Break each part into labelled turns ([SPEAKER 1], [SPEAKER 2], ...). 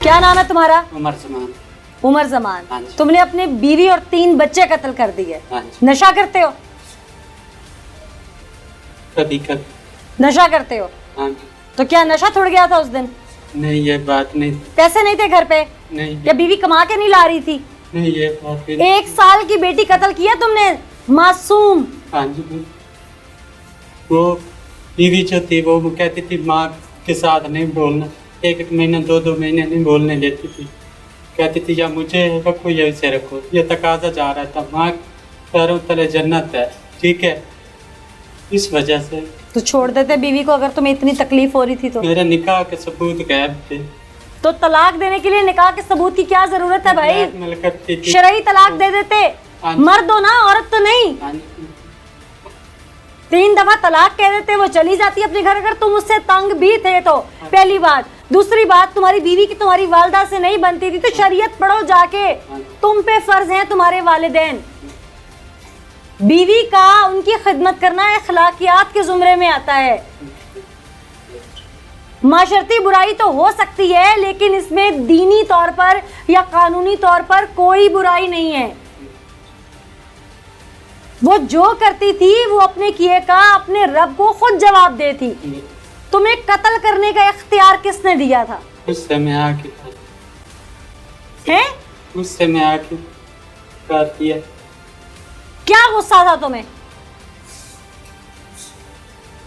[SPEAKER 1] क्या नाम है तुम्हारा?
[SPEAKER 2] उमर जमान।
[SPEAKER 1] उमर जमान।
[SPEAKER 2] हाँ जी।
[SPEAKER 1] तुमने अपने बीवी और 3 बच्चे कत्ल कर दिए।
[SPEAKER 2] हाँ जी।
[SPEAKER 1] नशा करते हो?
[SPEAKER 2] कभी कभी।
[SPEAKER 1] नशा करते हो?
[SPEAKER 2] हाँ जी।
[SPEAKER 1] तो क्या नशा छुड़ गया था उस दिन?
[SPEAKER 2] नहीं ये बात नहीं।
[SPEAKER 1] पैसे नहीं थे घर पे?
[SPEAKER 2] नहीं
[SPEAKER 1] या बीवी कमा के नहीं ला रही थी?
[SPEAKER 2] नहीं ये बात नहीं।
[SPEAKER 1] 1 साल की बेटी कत्ल किया तुमने, मासूम।
[SPEAKER 2] हाँ जी। वो बीवी जो थी वो कहती थी माँ के साथ नहीं बोलना, 1 महीना 2 महीने नहीं बोलने देती थी। कहती थी या मुझे रखो या इसे रखो। ये तकाजा जा रहा था, माँ पैरों तले जन्नत है, ठीक है। इस वजह से
[SPEAKER 1] तो छोड़ देते बीवी को अगर तुम्हें इतनी तकलीफ हो रही थी तो?
[SPEAKER 2] मेरे निकाह के सबूत गायब थे।
[SPEAKER 1] तो तलाक देने के लिए निकाह के सबूत की क्या जरूरत है भाई?
[SPEAKER 2] ब्लैकमेल करती थी।
[SPEAKER 1] शरई तलाक दे देते।
[SPEAKER 2] हाँ जी।
[SPEAKER 1] मर्द हो ना, औरत तो नहीं।
[SPEAKER 2] हाँ जी।
[SPEAKER 1] 3 दफा तलाक कह देते, वो चली जाती अपने घर। अगर तुम उससे तंग भी थे तो पहली बात। दूसरी बात, तुम्हारी बीवी की तुम्हारी वालदा से नहीं बनती थी तो शरीयत पढ़ो जाके। तुम पे फर्ज है तुम्हारे वालिदैन। बीवी का उनकी खिदमत करना अखलाकियात के जुमरे में आता है। माशरती बुराई तो हो सकती है लेकिन इसमें दीनी तौर पर या कानूनी तौर पर कोई बुराई नहीं है। वो जो करती थी वो अपने किए का अपने रब को खुद जवाब देती। तुम्हें कत्ल करने का इख्तियार किसने दिया था?
[SPEAKER 2] उससे मैं आके
[SPEAKER 1] हैं?
[SPEAKER 2] उससे मैं आके कर दिया।
[SPEAKER 1] क्या गुस्सा था तुम्हें?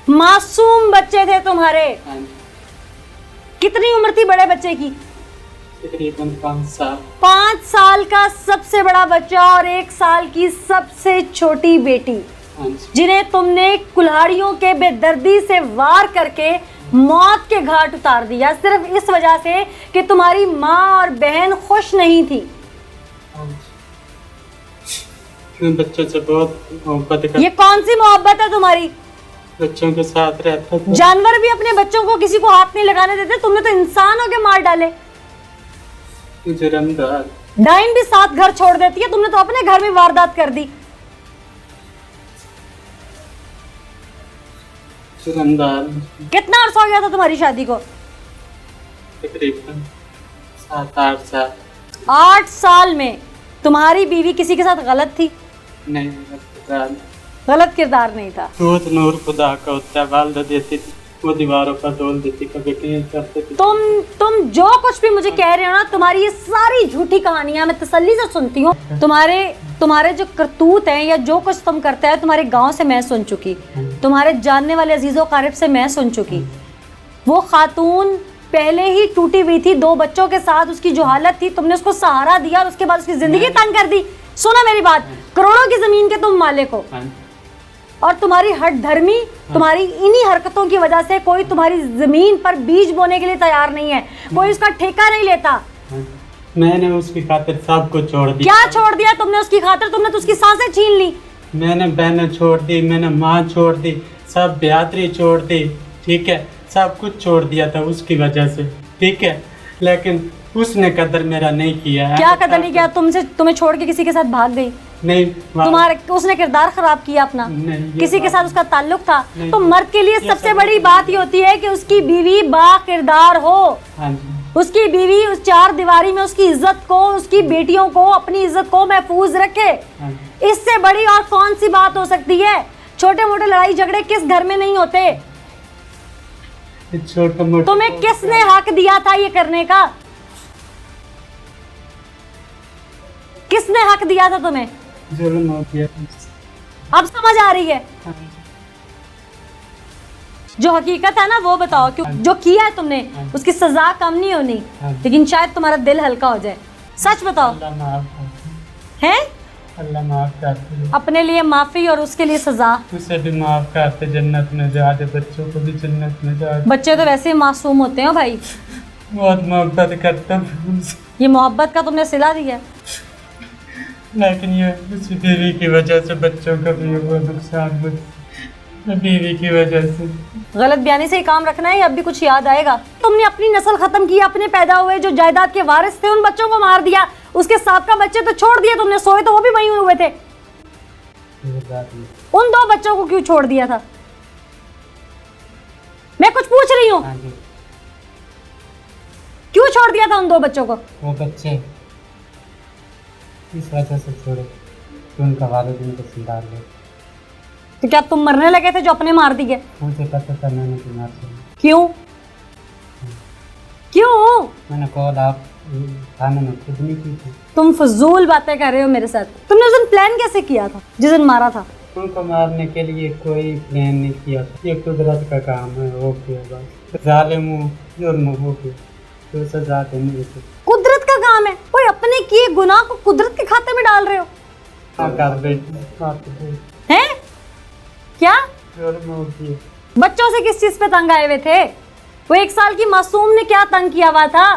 [SPEAKER 1] मासूम बच्चे थे तुम्हारे।
[SPEAKER 2] हाँ जी।
[SPEAKER 1] कितनी उम्र थी बड़े बच्चे की?
[SPEAKER 2] तकरीबन 5 साल।
[SPEAKER 1] 5 साल का सबसे बड़ा बच्चा और 1 साल की सबसे छोटी बेटी,
[SPEAKER 2] हाँ जी।
[SPEAKER 1] जिन्हें तुमने कुल्हाड़ियों के बेदर्दी से वार करके मौत के घाट उतार दिया सिर्फ इस वजह से कि तुम्हारी माँ और बहन खुश नहीं थी।
[SPEAKER 2] हाँ जी। मैं बच्चों से बहुत मोहब्बत कर,
[SPEAKER 1] ये कौन सी मोहब्बत है तुम्हारी?
[SPEAKER 2] बच्चों के साथ रहता था।
[SPEAKER 1] जानवर भी अपने बच्चों को किसी को हाथ नहीं लगाने देते, तुमने तो इंसान होके मार डाले।
[SPEAKER 2] जुर्मदार।
[SPEAKER 1] डाइन भी साथ घर छोड़ देती है, तुमने तो अपने घर में वारदात कर दी।
[SPEAKER 2] जुर्मदार।
[SPEAKER 1] कितना अर्सा हो गया था तुम्हारी शादी को?
[SPEAKER 2] तकरीबन 7-8 साल।
[SPEAKER 1] 8 साल में तुम्हारी बीवी किसी के साथ गलत थी?
[SPEAKER 2] नहीं,
[SPEAKER 1] गलत किरदार नहीं था।
[SPEAKER 2] दूध नूर खुदा का होता है, वालदा देती थी, वो दीवारों पर डोल देती, कभी कहीं करते थे।
[SPEAKER 1] तुम जो कुछ भी मुझे कह रहे हो ना, तुम्हारी ये सारी झूठी कहानियां मैं तसल्ली से सुनती हूँ। तुम्हारे जो करतूत हैं या जो कुछ तुम करते हैं, तुम्हारे गांव से मैं सुन चुकी, तुम्हारे जानने वाले अजीजों कारिब से मैं सुन चुकी। वो खातून पहले ही टूटी हुई थी, 2 बच्चों के साथ उसकी जो हालत थी, तुमने उसको सहारा दिया और उसके बाद उसकी जिंदगी तंग कर दी। सुनो मेरी बात, करोड़ों की जमीन के तुम मालिक हो और तुम्हारी हट धर्मी, तुम्हारी इन्हीं हरकतों की वजह से कोई तुम्हारी जमीन पर बीज बोने के लिए तैयार नहीं है, कोई उसका ठेका नहीं लेता।
[SPEAKER 2] मैंने उसकी खातिर सब कुछ छोड़ दिया।
[SPEAKER 1] क्या छोड़ दिया तुमने उसकी खातिर? तुमने तो उसकी सांसें छीन ली।
[SPEAKER 2] मैंने बहनें छोड़ दी, मैंने माँ छोड़ दी, सब बिरादरी छोड़ दी, ठीक है, सब कुछ छोड़ दिया था उसकी वजह से, ठीक है। लेकिन उसने कदर मेरा नहीं किया है।
[SPEAKER 1] क्या कदर नहीं किया? तुम्हें छोड़ के किसी के साथ भाग गई?
[SPEAKER 2] नहीं।
[SPEAKER 1] उसने किरदार खराब किया अपना?
[SPEAKER 2] नहीं,
[SPEAKER 1] किसी के साथ उसका ताल्लुक था?
[SPEAKER 2] नहीं,
[SPEAKER 1] तो मर्द के लिए सबसे बड़ी बात ये होती है कि उसकी बीवी बा किरदार हो।
[SPEAKER 2] हाँ जी।
[SPEAKER 1] उसकी बीवी उस 4 दीवारी में उसकी इज्जत को, उसकी बेटियों को, अपनी इज्जत को महफूज रखे।
[SPEAKER 2] हाँ जी।
[SPEAKER 1] इससे बड़ी और कौन सी बात हो सकती है? छोटे मोटे लड़ाई झगड़े किस घर में नहीं होते?
[SPEAKER 2] छोटे मोटे
[SPEAKER 1] तुम्हें किसने हक दिया था ये करने का? किसने हक दिया था तुम्हें?
[SPEAKER 2] जुल्म हो गया।
[SPEAKER 1] अब समझ आ रही है?
[SPEAKER 2] हाँ।
[SPEAKER 1] जो हकीकत है ना वो बताओ, क्यों जो किया है तुमने उसकी सजा कम नहीं होनी, लेकिन शायद तुम्हारा दिल हल्का हो जाए। सच बताओ।
[SPEAKER 2] अल्लाह माफ करते
[SPEAKER 1] हैं?
[SPEAKER 2] अल्लाह माफ करते।
[SPEAKER 1] अपने लिए माफी और उसके लिए सजा।
[SPEAKER 2] उसे भी माफ करते, जन्नत में जा दे, बच्चों को भी जन्नत में जा दे।
[SPEAKER 1] बच्चे तो वैसे ही मासूम होते हैं भाई।
[SPEAKER 2] बहुत मोहब्बत करता हूँ उनसे,
[SPEAKER 1] ये मोहब्बत का तुमने सिला दिया।
[SPEAKER 2] लेकिन ये उसी बीवी की वजह से बच्चों का भी वो नुकसान हुआ, बीवी की वजह से।
[SPEAKER 1] गलत बयानी से ही काम रखना है या अब भी कुछ याद आएगा? तुमने अपनी नस्ल खत्म की, अपने पैदा हुए जो जायदाद के वारिस थे उन बच्चों को मार दिया, उसके साबका बच्चे तो छोड़ दिए तुमने, सोए तो वो भी वहीं हुए थे। उन 2 बच्चों को क्यों छोड़ दिया था? मैं कुछ पूछ रही हूँ। क्यों छोड़ दिया था उन 2 बच्चों को?
[SPEAKER 2] वो बच्चे इस वजह से छोड़े कि उनका वालिदैन को संभाल ले।
[SPEAKER 1] तो क्या तुम मरने लगे थे जो अपने मार दिए?
[SPEAKER 2] मुझे पता था मैंने क्यों मार दिया।
[SPEAKER 1] क्यों क्यों?
[SPEAKER 2] मैंने कॉल आप थाने में खुद नहीं की थी।
[SPEAKER 1] तुम फजूल बातें कर रहे हो मेरे साथ। तुमने उस दिन प्लान कैसे किया था जिस दिन मारा था?
[SPEAKER 2] उनको मारने के लिए कोई प्लान नहीं किया था, ये कुदरत का काम है, हो गया बस। जालिम हूँ, जुर्म हो गया तो सजा देनी होती।
[SPEAKER 1] कुदरत का काम है? कोई अपने किए गुनाह को कुदरत के खाते में डाल रहे हो?
[SPEAKER 2] हाँ कर बेटी
[SPEAKER 1] हैं? क्या
[SPEAKER 2] जुर्म हो गया।
[SPEAKER 1] बच्चों से किस चीज पे तंग आए हुए थे? वो 1 साल की मासूम ने क्या तंग किया हुआ था?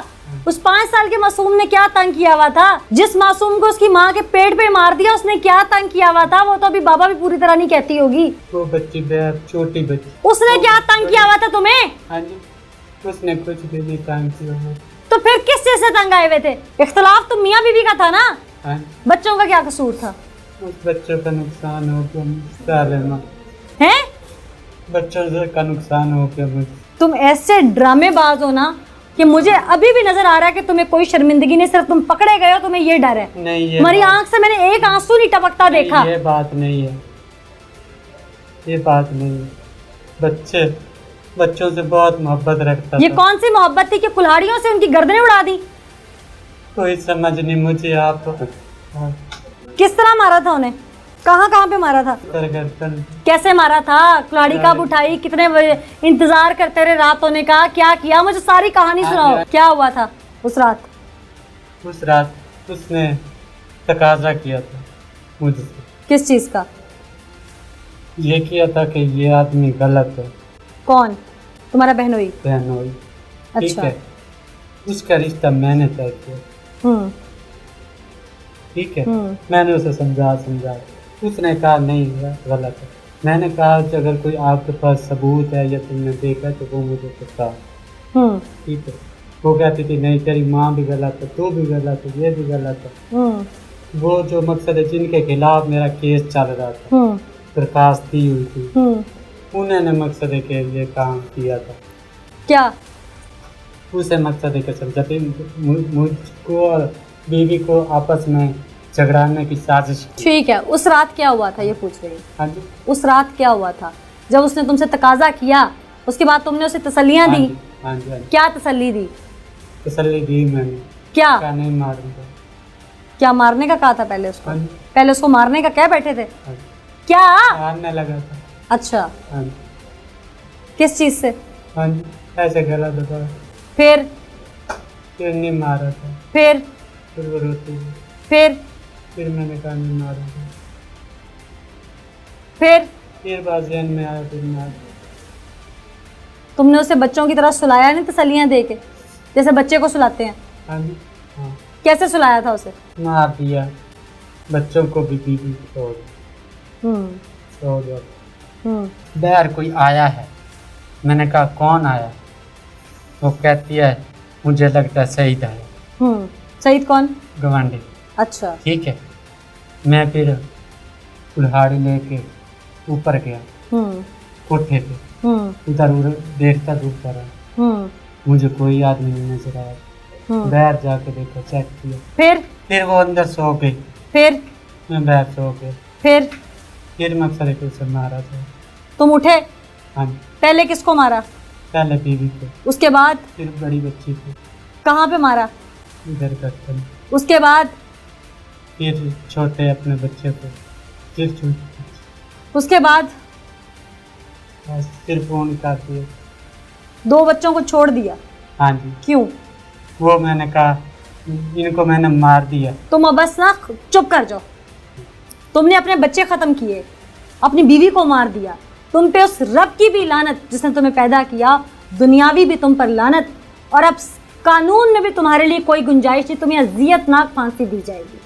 [SPEAKER 1] उस 5 साल के मासूम ने क्या तंग किया हुआ था? जिस मासूम को उसकी माँ के पेट पे मार दिया उसने क्या तंग किया हुआ था? वो तो अभी बाबा भी पूरी तरह नहीं कहती होगी।
[SPEAKER 2] वो बच्ची बेहद छोटी बच्ची,
[SPEAKER 1] उसने क्या तंग किया हुआ था तुम्हें?
[SPEAKER 2] हाँ जी, उसने कुछ भी नहीं काम किया है।
[SPEAKER 1] तो फिर किस चीज से तंग आए हुए थे? इख्तलाफ तो मियाँ बीवी का था ना,
[SPEAKER 2] हाँ जी,
[SPEAKER 1] बच्चों का क्या कसूर था?
[SPEAKER 2] उस बच्चों का नुकसान हो गया जालिमा,
[SPEAKER 1] हैं?
[SPEAKER 2] बच्चों का नुकसान हो गया मुझे।
[SPEAKER 1] तुम ऐसे ड्रामेबाज हो ना कि मुझे अभी भी नजर आ रहा है कि तुम्हें कोई शर्मिंदगी नहीं, सिर्फ तुम पकड़े गए हो, तुम्हें ये डर है।
[SPEAKER 2] नहीं, ये
[SPEAKER 1] तुम्हारी आंख से मैंने एक आंसू नहीं टपकता देखा।
[SPEAKER 2] ये बात नहीं है, ये बात नहीं है। बच्चों से बहुत मोहब्बत रखता
[SPEAKER 1] ये
[SPEAKER 2] था।
[SPEAKER 1] कौन सी मोहब्बत थी कि कुल्हाड़ियों से उनकी गर्दनें उड़ा दी?
[SPEAKER 2] कोई समझ नहीं मुझे। आप
[SPEAKER 1] किस तरह मारा था उन्हें? कहाँ कहाँ पे मारा था?
[SPEAKER 2] गर्दन
[SPEAKER 1] कैसे मारा था? कुल्हाड़ी कब उठाई? कितने बजे इंतजार करते रहे रात होने का? क्या किया? मुझे सारी कहानी सुनाओ। क्या हुआ था उस रात?
[SPEAKER 2] उस रात उसने तकाजा किया था मुझसे।
[SPEAKER 1] किस चीज का?
[SPEAKER 2] ये किया था कि ये आदमी गलत है।
[SPEAKER 1] कौन? तुम्हारा बहनोई?
[SPEAKER 2] बहनोई, ठीक
[SPEAKER 1] अच्छा।
[SPEAKER 2] है। उसका रिश्ता मैंने तय किया,
[SPEAKER 1] हम्म
[SPEAKER 2] ठीक है।
[SPEAKER 1] हम्म
[SPEAKER 2] मैंने उसे समझा, उसने कहा नहीं गलत है। मैंने कहा कि अगर कोई आपके पास सबूत है या तुमने देखा तो वो मुझे बताओ,
[SPEAKER 1] हम्म
[SPEAKER 2] ठीक है। वो कहती थी नहीं तेरी माँ भी गलत है, तू भी गलत है, ये भी गलत है। वो जो मकसद है जिनके खिलाफ मेरा केस चल रहा था, दरखास्त दी हुई थी, उन्होंने मकसद के लिए काम किया था।
[SPEAKER 1] क्या?
[SPEAKER 2] उसे मकसद के समझा थी मुझको और बीवी को आपस में झगड़ाने की साजिश की।
[SPEAKER 1] ठीक है, उस रात क्या हुआ था ये पूछ रही हूँ।
[SPEAKER 2] हाँ जी,
[SPEAKER 1] उस रात क्या हुआ था जब उसने तुमसे तकाजा किया? उसके बाद तुमने उसे तसल्लियां
[SPEAKER 2] हाँ
[SPEAKER 1] दी?
[SPEAKER 2] जी, हाँ जी, हाँ जी।
[SPEAKER 1] क्या तसल्ली दी?
[SPEAKER 2] तसल्ली दी मैंने,
[SPEAKER 1] क्या?
[SPEAKER 2] क्या नहीं मारूंगा।
[SPEAKER 1] क्या मारने का कहा था पहले उसको?
[SPEAKER 2] हाँ जी,
[SPEAKER 1] पहले उसको मारने का कह बैठे थे?
[SPEAKER 2] हाँ जी।
[SPEAKER 1] क्या?
[SPEAKER 2] मारने लगा था।
[SPEAKER 1] अच्छा,
[SPEAKER 2] हाँ जी,
[SPEAKER 1] किस चीज से?
[SPEAKER 2] हाँ जी, ऐसे गलत होता।
[SPEAKER 1] फिर
[SPEAKER 2] फिर नहीं मारा था,
[SPEAKER 1] फिर
[SPEAKER 2] फिर वो रोती थी।
[SPEAKER 1] फिर
[SPEAKER 2] मैंने कहा नहीं मारूंगा। फिर बात ज़हन में आया, फिर मार।
[SPEAKER 1] तुमने उसे बच्चों की तरह सुलाया नहीं तसल्लियां दे के, जैसे बच्चे को सुलाते हैं?
[SPEAKER 2] हाँ जी, हाँ।
[SPEAKER 1] कैसे सुलाया था उसे?
[SPEAKER 2] मार दिया, बच्चों को भी बीवी को सो गया। बाहर कोई आया है, मैंने कहा कौन आया? वो कहती है मुझे लगता है सईद आया।
[SPEAKER 1] सईद कौन?
[SPEAKER 2] गवांडी।
[SPEAKER 1] अच्छा,
[SPEAKER 2] ठीक है। मैं फिर कुल्हाड़ी लेके ऊपर गया कोठे पे, उधर देखता धूप पर है, मुझे कोई आदमी नहीं नजर आया। बाहर जाके देखा, चेक किया, फिर वो अंदर सो गई,
[SPEAKER 1] फिर
[SPEAKER 2] मैं बाहर सो गया। फिर मकसद को उसे मारा था।
[SPEAKER 1] तुम उठे?
[SPEAKER 2] हाँ,
[SPEAKER 1] पहले किसको मारा?
[SPEAKER 2] पहले बीवी को,
[SPEAKER 1] उसके बाद?
[SPEAKER 2] फिर बड़ी बच्ची को।
[SPEAKER 1] कहाँ पे मारा?
[SPEAKER 2] इधर करते,
[SPEAKER 1] उसके बाद?
[SPEAKER 2] फिर छोटे अपने बच्चे को, फिर छोटे,
[SPEAKER 1] उसके बाद?
[SPEAKER 2] फिर फोन कर दिया।
[SPEAKER 1] 2 बच्चों को छोड़ दिया?
[SPEAKER 2] हाँ जी।
[SPEAKER 1] क्यों?
[SPEAKER 2] वो मैंने कहा इनको मैंने मार दिया।
[SPEAKER 1] तुम अब बस ना चुप कर जाओ। तुमने अपने बच्चे खत्म किए, अपनी बीवी को मार दिया, तुम पे उस रब की भी लानत जिसने तुम्हें पैदा किया, दुनियावी भी तुम पर लानत, और अब कानून में भी तुम्हारे लिए कोई गुंजाइश नहीं, तुम्हें अज़ियतनाक फांसी दी जाएगी।